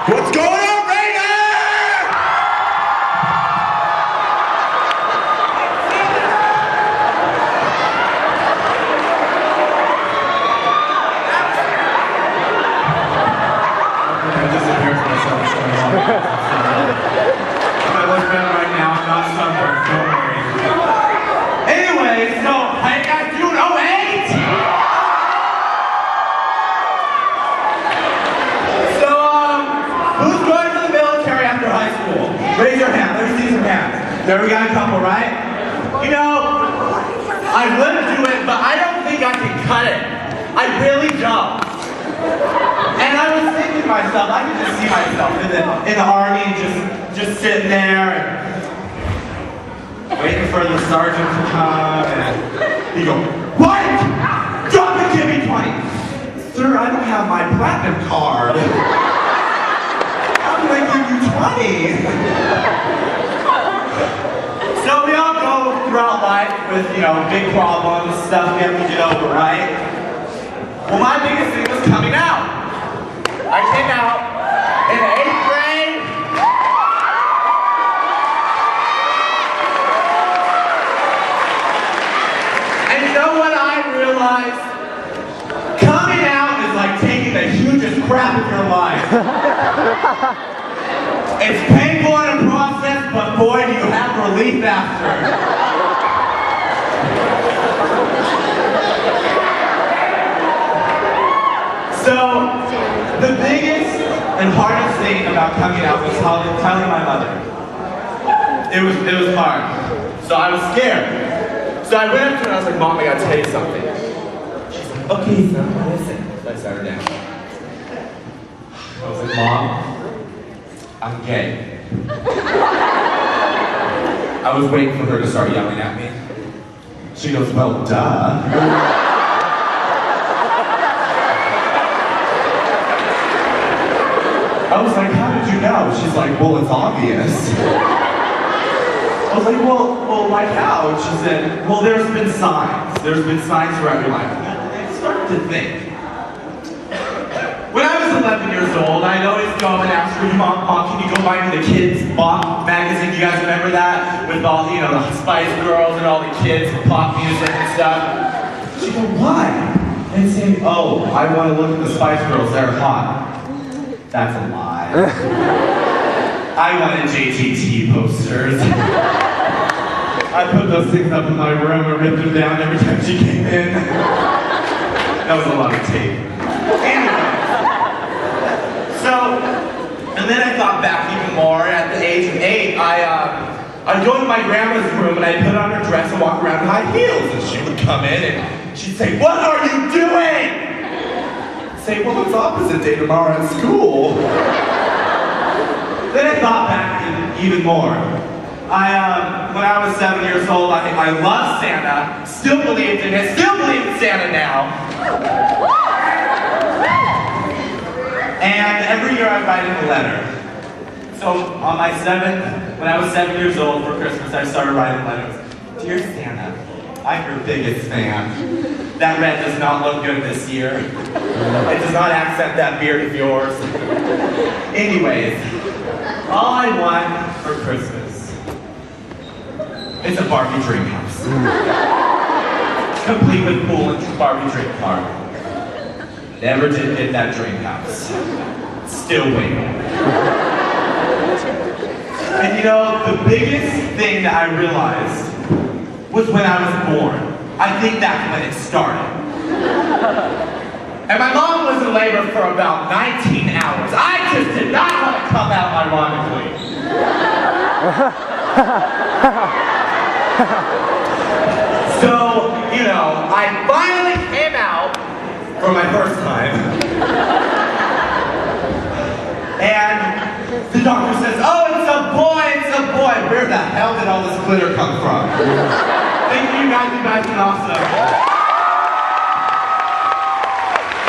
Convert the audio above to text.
What's going on, Raiders? I disappeared for myself. I look better right now. I'm not sunburned. Don't worry. Anyway, so how you guys doing? Oh, 8? So, who's going to the military after high school? Raise your hand. Let me see some hands. There we got a couple, right? You know, I would do it, but I don't think I can cut it. I really don't. And I was thinking to myself, I could just see myself in the army, just sitting there and waiting for the sergeant to come, and he go, "White, drop it, give me 20." Sir, I don't have my platinum card. How can I give you 20? So we all go throughout life with, big problems, stuff we have to get over, right? Well, my biggest thing was coming out. I came out in 8th grade. And you know what I realized? Coming out is like taking the hugest crap of your life. It's painful in a process, but boy, do you have relief after. So, the biggest and hardest thing about coming out was telling my mother. It was hard. So I was scared. So I went up to her and I was like, "Mom, I gotta tell you something." She's like, "Okay, son, what is it?" So I sat her down. I was like, "Mom, I'm gay." I was waiting for her to start yelling at me. She goes, "Well, duh." I was like, "How did you know?" She's like, "Well, it's obvious." I was like, well, like how? And she said, "Well, there's been signs. There's been signs throughout your life." And I started to think. When I was 11 years old, I'd always go and ask her, Mom, can you go buy me the Kids Bop magazine? You guys remember that? With all, the Spice Girls and all the kids and pop music and stuff. She'd go, "Why?" And say, "Oh, I want to look at the Spice Girls. They're hot." That's a lie. I wanted JTT posters. I put those things up in my room and ripped them down every time she came in. That was a lot of tape. Anyway. So, and then I thought back even more. At the age of 8, I'd go to my grandma's room and I'd put on her dress and walk around in high heels. And she would come in and she'd say, "What are you doing?" Say, "Well, it's opposite day tomorrow at school." Then I thought back even more. When I was 7 years old, I loved Santa, still believed in it, still believe in Santa now. And every year I write him a letter. So when I was 7 years old for Christmas, I started writing letters. "Dear Santa, I'm your biggest fan. That red does not look good this year. It does not accent that beard of yours. Anyways, all I want for Christmas is a Barbie dream house. Complete with pool and Barbie dream park. Never did get that dream house. Still waiting." And the biggest thing that I realized was when I was born. I think that's when it started. And my mom was in labor for about 19 hours. I just did not want to come out ironically. So, I finally came out for my first time. And the doctor says, "Oh, it's a boy, it's a boy." Where the hell did all this glitter come from? Thank you guys, are awesome.